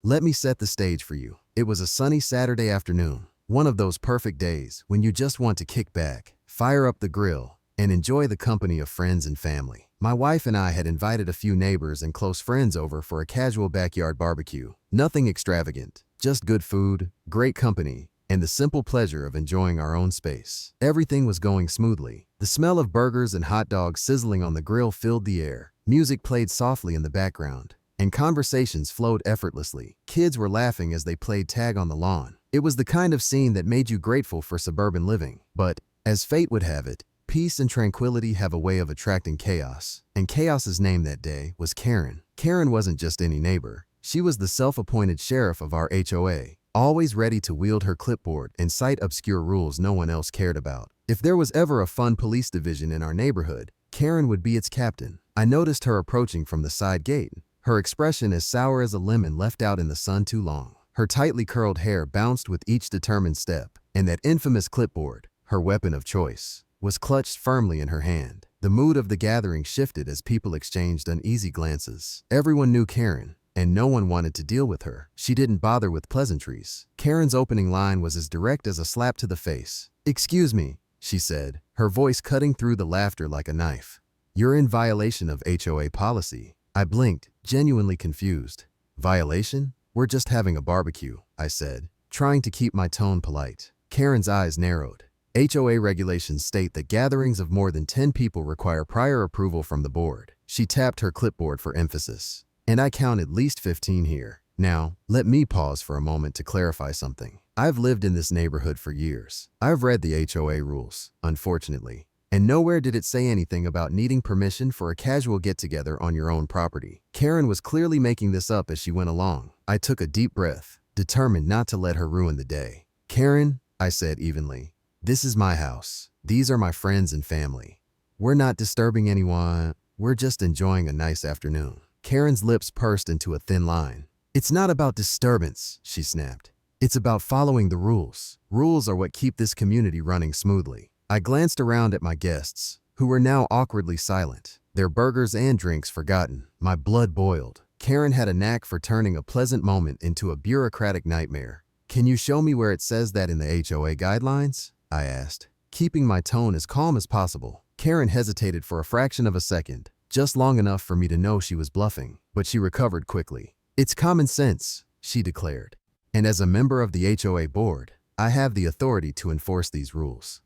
Let me set the stage for you. It was a sunny Saturday afternoon, one of those perfect days when you just want to kick back, fire up the grill, and enjoy the company of friends and family. My wife and I had invited a few neighbors and close friends over for a casual backyard barbecue. Nothing extravagant, just good food, great company, and the simple pleasure of enjoying our own space. Everything was going smoothly. The smell of burgers and hot dogs sizzling on the grill filled the air. Music played softly in the background, and conversations flowed effortlessly. Kids were laughing as they played tag on the lawn. It was the kind of scene that made you grateful for suburban living. But, as fate would have it, peace and tranquility have a way of attracting chaos. And chaos's name that day was Karen. Karen wasn't just any neighbor. She was the self-appointed sheriff of our HOA, always ready to wield her clipboard and cite obscure rules no one else cared about. If there was ever a fun police division in our neighborhood, Karen would be its captain. I noticed her approaching from the side gate, her expression as sour as a lemon left out in the sun too long. Her tightly curled hair bounced with each determined step, and that infamous clipboard, her weapon of choice, was clutched firmly in her hand. The mood of the gathering shifted as people exchanged uneasy glances. Everyone knew Karen, and no one wanted to deal with her. She didn't bother with pleasantries. Karen's opening line was as direct as a slap to the face. "Excuse me," she said, her voice cutting through the laughter like a knife. "You're in violation of HOA policy." I blinked, genuinely confused. "Violation? We're just having a barbecue," I said, trying to keep my tone polite. Karen's eyes narrowed. HOA regulations state that gatherings of more than 10 people require prior approval from the board. She tapped her clipboard for emphasis. "And I count at least 15 here. Now, let me pause for a moment to clarify something. I've lived in this neighborhood for years. I've read the HOA rules, unfortunately, and nowhere did it say anything about needing permission for a casual get-together on your own property." Karen was clearly making this up as she went along. I took a deep breath, determined not to let her ruin the day. "Karen," I said evenly, "this is my house. These are my friends and family. We're not disturbing anyone. We're just enjoying a nice afternoon." Karen's lips pursed into a thin line. "It's not about disturbance," she snapped. "It's about following the rules. Rules are what keep this community running smoothly." I glanced around at my guests, who were now awkwardly silent, their burgers and drinks forgotten. My blood boiled. Karen had a knack for turning a pleasant moment into a bureaucratic nightmare. "Can you show me where it says that in the HOA guidelines?" I asked, keeping my tone as calm as possible. Karen hesitated for a fraction of a second, just long enough for me to know she was bluffing, but she recovered quickly. "It's common sense," she declared. "And as a member of the HOA board, I have the authority to enforce these rules."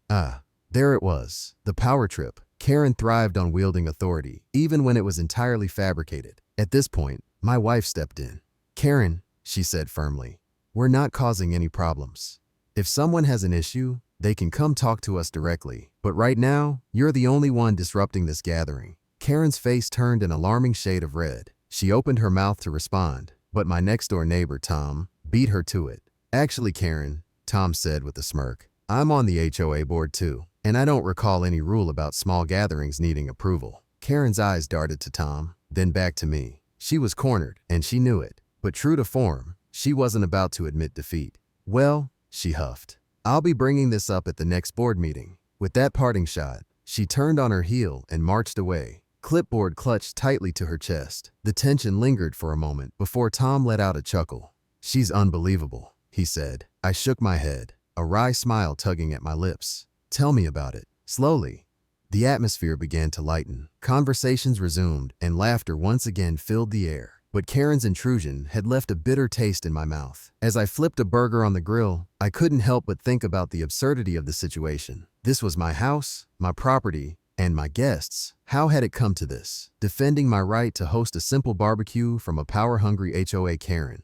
Ah, there it was, the power trip. Karen thrived on wielding authority, even when it was entirely fabricated. At this point, my wife stepped in. "Karen," she said firmly, "we're not causing any problems. If someone has an issue, they can come talk to us directly. But right now, you're the only one disrupting this gathering." Karen's face turned an alarming shade of red. She opened her mouth to respond, but my next-door neighbor, Tom, beat her to it. "Actually, Karen," Tom said with a smirk, "I'm on the HOA board too, and I don't recall any rule about small gatherings needing approval." Karen's eyes darted to Tom, then back to me. She was cornered, and she knew it. But true to form, she wasn't about to admit defeat. "Well," she huffed, "I'll be bringing this up at the next board meeting." With that parting shot, she turned on her heel and marched away, clipboard clutched tightly to her chest. The tension lingered for a moment before Tom let out a chuckle. "She's unbelievable," he said. I shook my head, a wry smile tugging at my lips. "Tell me about it." Slowly, the atmosphere began to lighten. Conversations resumed, and laughter once again filled the air. But Karen's intrusion had left a bitter taste in my mouth. As I flipped a burger on the grill, I couldn't help but think about the absurdity of the situation. This was my house, my property, and my guests. How had it come to this? Defending my right to host a simple barbecue from a power-hungry HOA Karen.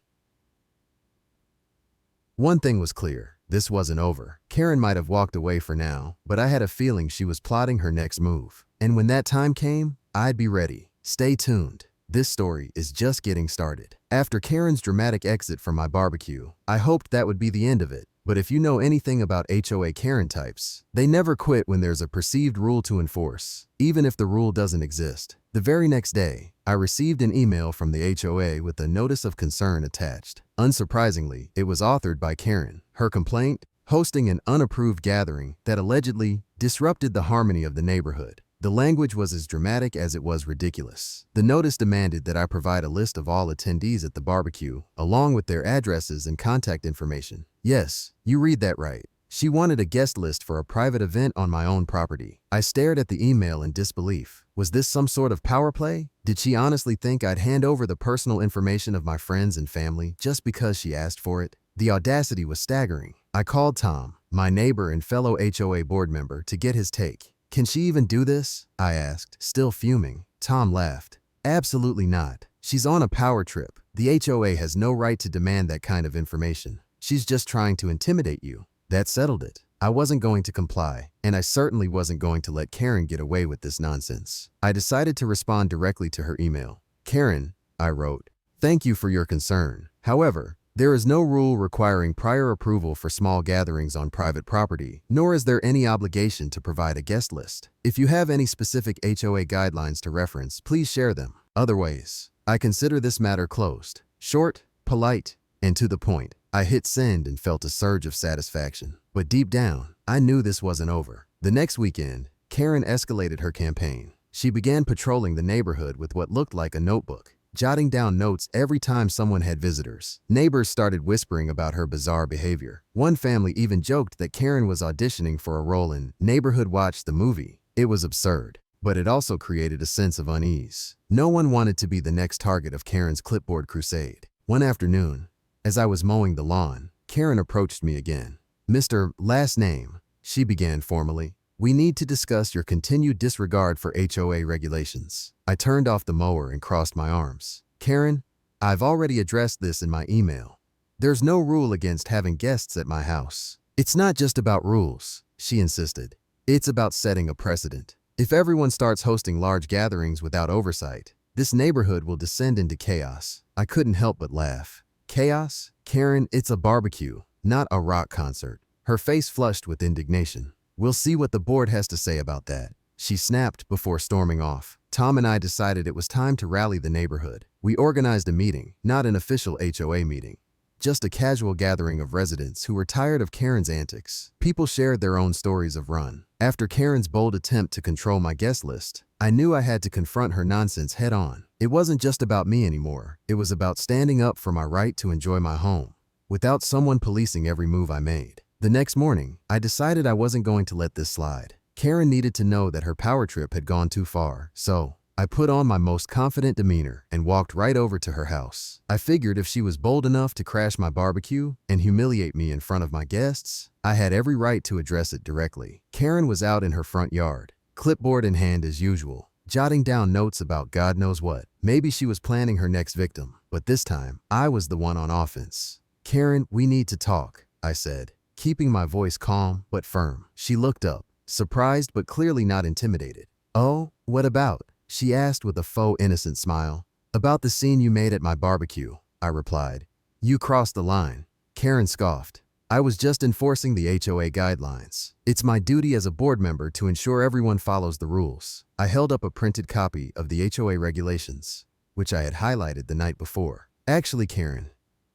One thing was clear. This wasn't over. Karen might have walked away for now, but I had a feeling she was plotting her next move. And when that time came, I'd be ready. Stay tuned. This story is just getting started. After Karen's dramatic exit from my barbecue, I hoped that would be the end of it. But if you know anything about HOA Karen types, they never quit when there's a perceived rule to enforce, even if the rule doesn't exist. The very next day, I received an email from the HOA with a notice of concern attached. Unsurprisingly, it was authored by Karen. Her complaint? Hosting an unapproved gathering that allegedly disrupted the harmony of the neighborhood. The language was as dramatic as it was ridiculous. The notice demanded that I provide a list of all attendees at the barbecue, along with their addresses and contact information. Yes, you read that right. She wanted a guest list for a private event on my own property. I stared at the email in disbelief. Was this some sort of power play? Did she honestly think I'd hand over the personal information of my friends and family just because she asked for it? The audacity was staggering. I called Tom, my neighbor and fellow HOA board member, to get his take. Can she even do this? I asked, still fuming. Tom laughed. Absolutely not. She's on a power trip. The HOA has no right to demand that kind of information. She's just trying to intimidate you. That settled it. I wasn't going to comply, and I certainly wasn't going to let Karen get away with this nonsense. I decided to respond directly to her email. Karen, I wrote, thank you for your concern. However, there is no rule requiring prior approval for small gatherings on private property, nor is there any obligation to provide a guest list. If you have any specific HOA guidelines to reference, please share them. Otherwise, I consider this matter closed. Short, polite, and to the point. I hit send and felt a surge of satisfaction. But deep down, I knew this wasn't over. The next weekend, Karen escalated her campaign. She began patrolling the neighborhood with what looked like a notebook, jotting down notes every time someone had visitors. Neighbors started whispering about her bizarre behavior. One family even joked that Karen was auditioning for a role in Neighborhood Watch the movie. It was absurd, but it also created a sense of unease. No one wanted to be the next target of Karen's clipboard crusade. One afternoon, as I was mowing the lawn, Karen approached me again. Mr. Last Name, she began formally, we need to discuss your continued disregard for HOA regulations. I turned off the mower and crossed my arms. Karen, I've already addressed this in my email. There's no rule against having guests at my house. It's not just about rules, she insisted. It's about setting a precedent. If everyone starts hosting large gatherings without oversight, this neighborhood will descend into chaos. I couldn't help but laugh. Chaos? Karen, it's a barbecue, not a rock concert. Her face flushed with indignation. We'll see what the board has to say about that, she snapped before storming off. Tom and I decided it was time to rally the neighborhood. We organized a meeting, not an official HOA meeting, just a casual gathering of residents who were tired of Karen's antics. People shared their own stories of run. After Karen's bold attempt to control my guest list, I knew I had to confront her nonsense head on. It wasn't just about me anymore. It was about standing up for my right to enjoy my home, without someone policing every move I made. The next morning, I decided I wasn't going to let this slide. Karen needed to know that her power trip had gone too far, so I put on my most confident demeanor and walked right over to her house. I figured if she was bold enough to crash my barbecue and humiliate me in front of my guests, I had every right to address it directly. Karen was out in her front yard, clipboard in hand as usual, jotting down notes about God knows what. Maybe she was planning her next victim, but this time, I was the one on offense. Karen, we need to talk, I said, keeping my voice calm but firm. She looked up, surprised but clearly not intimidated. Oh, what about? She asked with a faux innocent smile. About the scene you made at my barbecue, I replied. You crossed the line. Karen scoffed. I was just enforcing the HOA guidelines. It's my duty as a board member to ensure everyone follows the rules. I held up a printed copy of the HOA regulations, which I had highlighted the night before. Actually, Karen,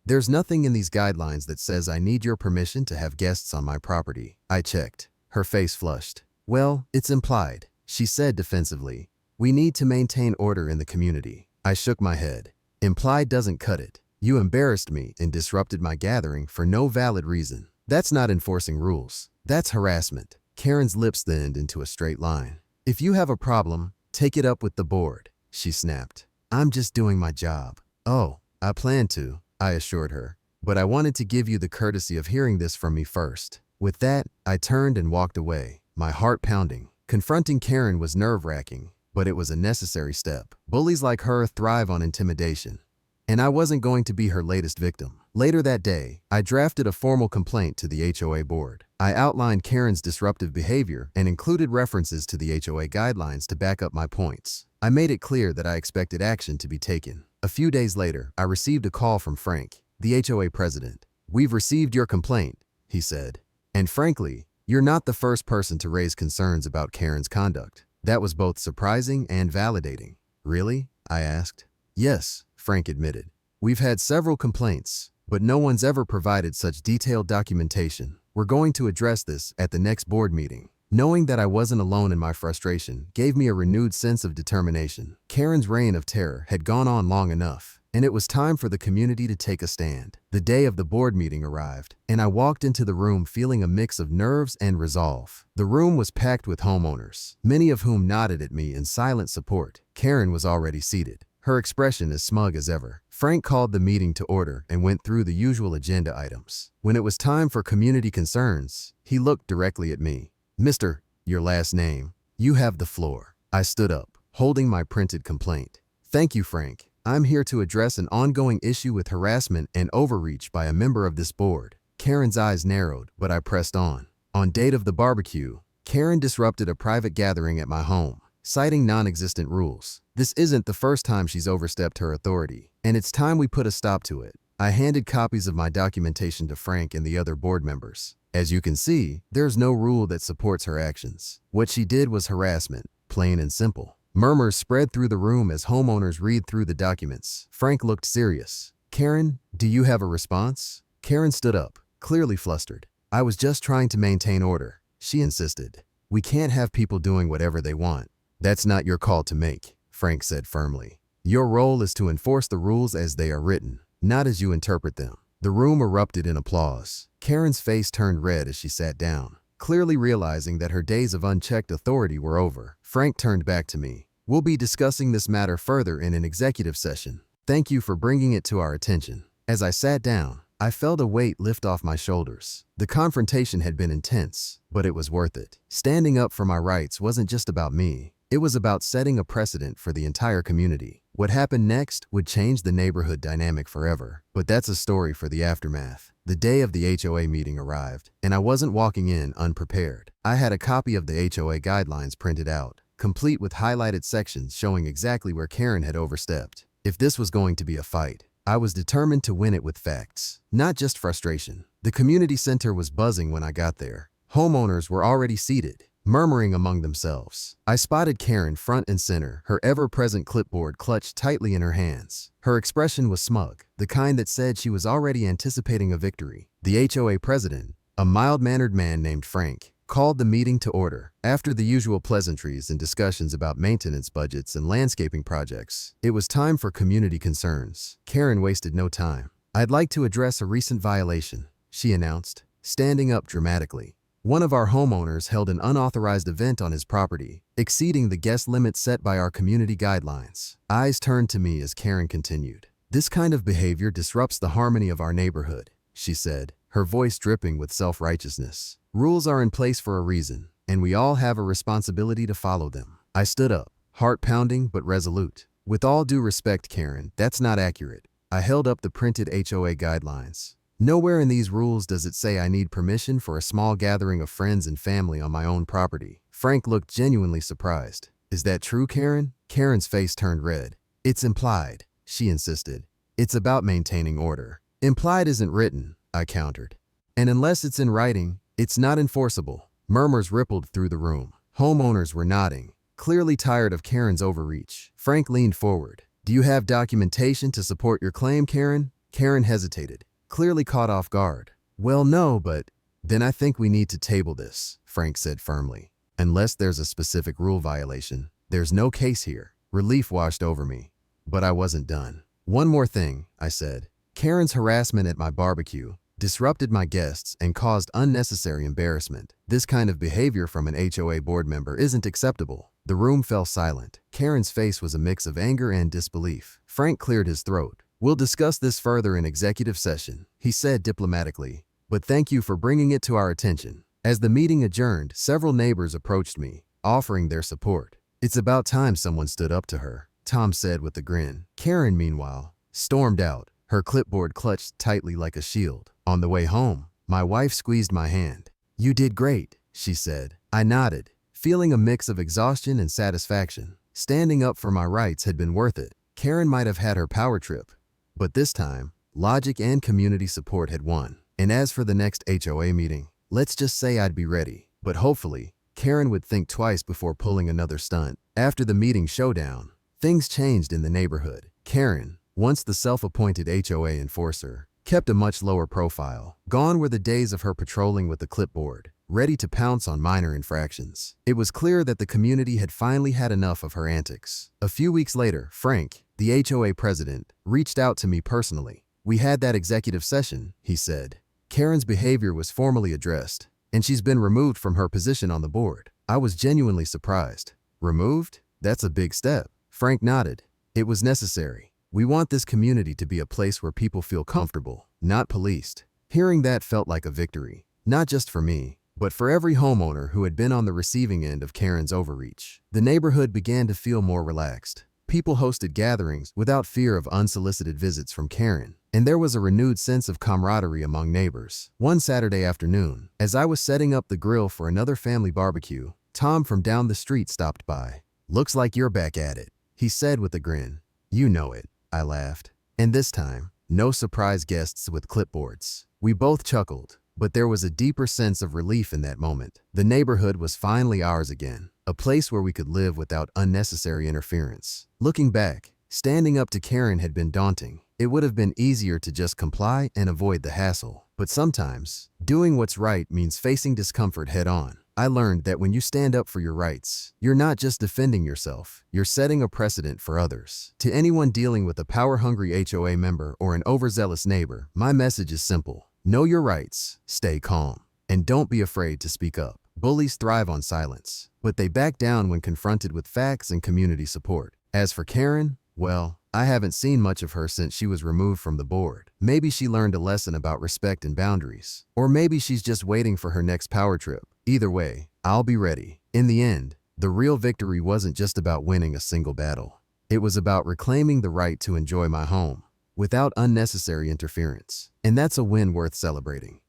there's nothing in these guidelines that says I need your permission to have guests on my property. I checked. Her face flushed. Well, it's implied, she said defensively. We need to maintain order in the community. I shook my head. Implied doesn't cut it. You embarrassed me and disrupted my gathering for no valid reason. That's not enforcing rules. That's harassment. Karen's lips thinned into a straight line. If you have a problem, take it up with the board, she snapped. I'm just doing my job. Oh, I plan to, I assured her. But I wanted to give you the courtesy of hearing this from me first. With that, I turned and walked away, my heart pounding. Confronting Karen was nerve-wracking, but it was a necessary step. Bullies like her thrive on intimidation, and I wasn't going to be her latest victim. Later that day, I drafted a formal complaint to the HOA board. I outlined Karen's disruptive behavior and included references to the HOA guidelines to back up my points. I made it clear that I expected action to be taken. A few days later, I received a call from Frank, the HOA president. We've received your complaint, he said. And frankly, you're not the first person to raise concerns about Karen's conduct. That was both surprising and validating. Really? I asked. Yes, Frank admitted. We've had several complaints, but no one's ever provided such detailed documentation. We're going to address this at the next board meeting. Knowing that I wasn't alone in my frustration gave me a renewed sense of determination. Karen's reign of terror had gone on long enough, and it was time for the community to take a stand. The day of the board meeting arrived, and I walked into the room feeling a mix of nerves and resolve. The room was packed with homeowners, many of whom nodded at me in silent support. Karen was already seated, her expression as smug as ever. Frank called the meeting to order and went through the usual agenda items. When it was time for community concerns, he looked directly at me. "Mr. Your last name, you have the floor." I stood up, holding my printed complaint. "Thank you, Frank. I'm here to address an ongoing issue with harassment and overreach by a member of this board." Karen's eyes narrowed, but I pressed on. On date of the barbecue, Karen disrupted a private gathering at my home, citing non-existent rules. This isn't the first time she's overstepped her authority, and it's time we put a stop to it. I handed copies of my documentation to Frank and the other board members. As you can see, there's no rule that supports her actions. What she did was harassment, plain and simple. Murmurs spread through the room as homeowners read through the documents. Frank looked serious. "Karen, do you have a response?" Karen stood up, clearly flustered. "I was just trying to maintain order," she insisted. "We can't have people doing whatever they want." "That's not your call to make," Frank said firmly. "Your role is to enforce the rules as they are written, not as you interpret them." The room erupted in applause. Karen's face turned red as she sat down, clearly realizing that her days of unchecked authority were over. Frank turned back to me. "We'll be discussing this matter further in an executive session. Thank you for bringing it to our attention." As I sat down, I felt a weight lift off my shoulders. The confrontation had been intense, but it was worth it. Standing up for my rights wasn't just about me. It was about setting a precedent for the entire community. What happened next would change the neighborhood dynamic forever, but that's a story for the aftermath. The day of the HOA meeting arrived, and I wasn't walking in unprepared. I had a copy of the HOA guidelines printed out, complete with highlighted sections showing exactly where Karen had overstepped. If this was going to be a fight, I was determined to win it with facts, not just frustration. The community center was buzzing when I got there. Homeowners were already seated, murmuring among themselves. I spotted Karen front and center, her ever-present clipboard clutched tightly in her hands. Her expression was smug, the kind that said she was already anticipating a victory. The HOA president, a mild-mannered man named Frank, called the meeting to order. After the usual pleasantries and discussions about maintenance budgets and landscaping projects, it was time for community concerns. Karen wasted no time. "I'd like to address a recent violation," she announced, standing up dramatically. "One of our homeowners held an unauthorized event on his property, exceeding the guest limit set by our community guidelines." Eyes turned to me as Karen continued. "This kind of behavior disrupts the harmony of our neighborhood," she said, her voice dripping with self-righteousness. "Rules are in place for a reason, and we all have a responsibility to follow them." I stood up, heart pounding but resolute. "With all due respect, Karen, that's not accurate." I held up the printed HOA guidelines. "Nowhere in these rules does it say I need permission for a small gathering of friends and family on my own property." Frank looked genuinely surprised. "Is that true, Karen?" Karen's face turned red. "It's implied," she insisted. "It's about maintaining order." "Implied isn't written," I countered. "And unless it's in writing, it's not enforceable." Murmurs rippled through the room. Homeowners were nodding, clearly tired of Karen's overreach. Frank leaned forward. "Do you have documentation to support your claim, Karen?" Karen hesitated, clearly caught off guard. "Well, no, but..." "Then I think we need to table this," Frank said firmly. "Unless there's a specific rule violation, there's no case here." Relief washed over me, but I wasn't done. "One more thing," I said. "Karen's harassment at my barbecue disrupted my guests and caused unnecessary embarrassment. This kind of behavior from an HOA board member isn't acceptable." The room fell silent. Karen's face was a mix of anger and disbelief. Frank cleared his throat. "We'll discuss this further in executive session," he said diplomatically, "but thank you for bringing it to our attention." As the meeting adjourned, several neighbors approached me, offering their support. "It's about time someone stood up to her," Tom said with a grin. Karen, meanwhile, stormed out, her clipboard clutched tightly like a shield. On the way home, my wife squeezed my hand. "You did great," she said. I nodded, feeling a mix of exhaustion and satisfaction. Standing up for my rights had been worth it. Karen might have had her power trip, but this time, logic and community support had won. And as for the next HOA meeting, let's just say I'd be ready. But hopefully, Karen would think twice before pulling another stunt. After the meeting showdown, things changed in the neighborhood. Karen, once the self-appointed HOA enforcer, kept a much lower profile. Gone were the days of her patrolling with the clipboard, ready to pounce on minor infractions. It was clear that the community had finally had enough of her antics. A few weeks later, Frank, the HOA president, reached out to me personally. "We had that executive session," he said. "Karen's behavior was formally addressed, and she's been removed from her position on the board." I was genuinely surprised. "Removed? That's a big step." Frank nodded. "It was necessary. We want this community to be a place where people feel comfortable, not policed." Hearing that felt like a victory, not just for me, but for every homeowner who had been on the receiving end of Karen's overreach. The neighborhood began to feel more relaxed. People hosted gatherings without fear of unsolicited visits from Karen, and there was a renewed sense of camaraderie among neighbors. One Saturday afternoon, as I was setting up the grill for another family barbecue, Tom from down the street stopped by. "Looks like you're back at it," he said with a grin. "You know it," I laughed. And this time, no surprise guests with clipboards. We both chuckled, but there was a deeper sense of relief in that moment. The neighborhood was finally ours again, a place where we could live without unnecessary interference. Looking back, standing up to Karen had been daunting. It would have been easier to just comply and avoid the hassle. But sometimes, doing what's right means facing discomfort head-on. I learned that when you stand up for your rights, you're not just defending yourself, you're setting a precedent for others. To anyone dealing with a power-hungry HOA member or an overzealous neighbor, my message is simple. Know your rights, stay calm, and don't be afraid to speak up. Bullies thrive on silence, but they back down when confronted with facts and community support. As for Karen, well, I haven't seen much of her since she was removed from the board. Maybe she learned a lesson about respect and boundaries. Or maybe she's just waiting for her next power trip. Either way, I'll be ready. In the end, the real victory wasn't just about winning a single battle. It was about reclaiming the right to enjoy my home without unnecessary interference. And that's a win worth celebrating.